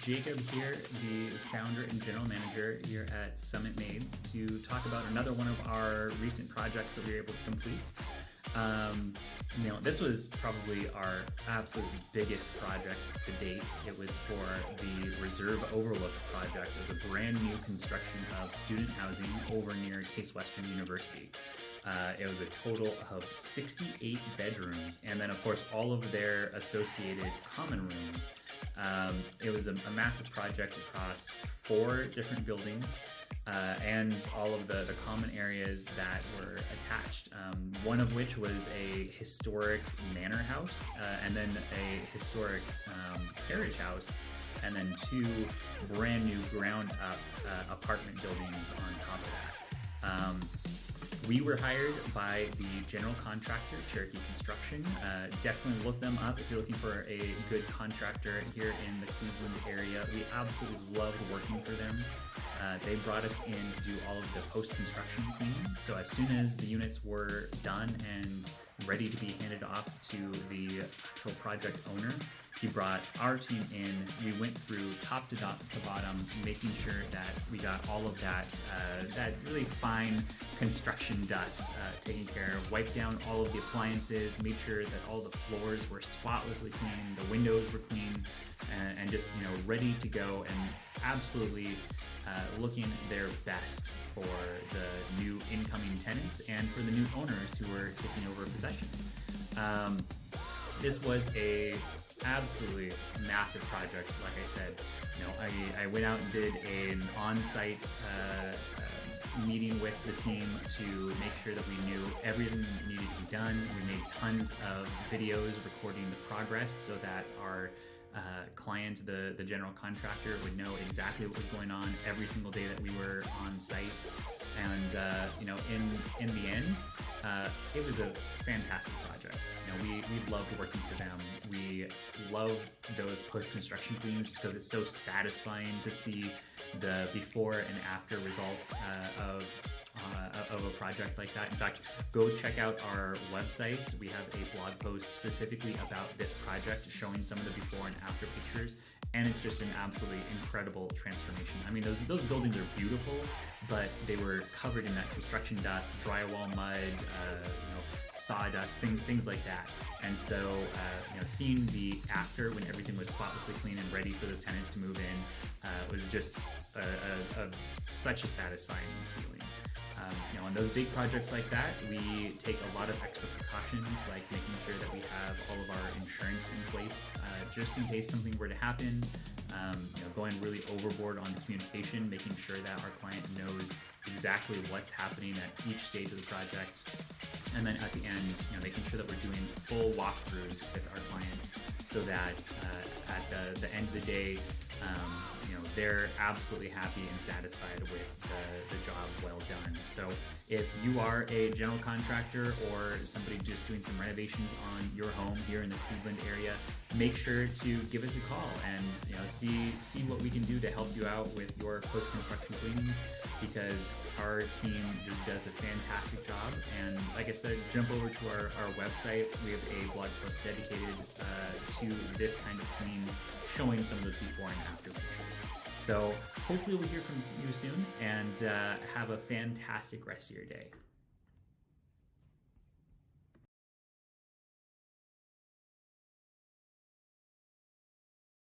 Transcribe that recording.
Jacob here, the founder and general manager here at Summit Maids, to talk about another one of our recent projects that we were able to complete. This was probably our absolute biggest project to date. It was for the Reserve Overlook project. It was a brand new construction of student housing over near Case Western University. It was a total of 68 bedrooms, and then of course all of their associated common rooms. It was a massive project across 4 different buildings, and all of the common areas that were attached. One of which was a historic manor house, and then a historic carriage house, and then 2 brand new ground up apartment buildings on top of that. We were hired by the general contractor, Cherokee Construction. Definitely look them up if you're looking for a good contractor here in the Cleveland area. We absolutely loved working for them. They brought us in to do all of the post-construction cleaning. So as soon as the units were done and ready to be handed off to the actual project owner, he brought our team in. We went through top to bottom, making sure that we got all of that really fine construction dust taken care of, wiped down all of the appliances, made sure that all the floors were spotlessly clean, the windows were clean, and just ready to go, and absolutely looking their best for the new incoming tenants and for the new owners who were taking over possession. This was a absolutely massive project. Like I said, I went out and did an on-site meeting with the team to make sure that we knew everything that needed to be done. We made tons of videos recording the progress so that our client, the general contractor, would know exactly what was going on every single day that we were on site. And in the end, it was a fantastic project. We loved working for them. We love those post-construction cleans just because it's so satisfying to see the before and after results of a project like that. In fact, go check out our website. We have a blog post specifically about this project showing some of the before and after pictures, and it's just an absolutely incredible transformation. I mean, those buildings are beautiful, but they were covered in that construction dust, drywall mud, sawdust, things like that. And so, seeing the after, when everything was spotlessly clean and ready for those tenants to move in, was just such a satisfying feeling. On those big projects like that, we take a lot of extra precautions, like making sure that we have all of our insurance in place, just in case something were to happen. Going really overboard on communication, making sure that our client knows exactly what's happening at each stage of the project. And then at the end, making sure that we're doing full walkthroughs with our client, so that at the end of the day, they're absolutely happy and satisfied with the job well done. So if you are a general contractor or somebody just doing some renovations on your home here in the Cleveland area, make sure to give us a call and see what we can do to help you out with your post-construction cleanings, because our team just does a fantastic job. And like I said, jump over to our website. We have a blog post dedicated to this kind of cleans, showing some of those before and after pictures. So hopefully we'll hear from you soon, and have a fantastic rest of your day.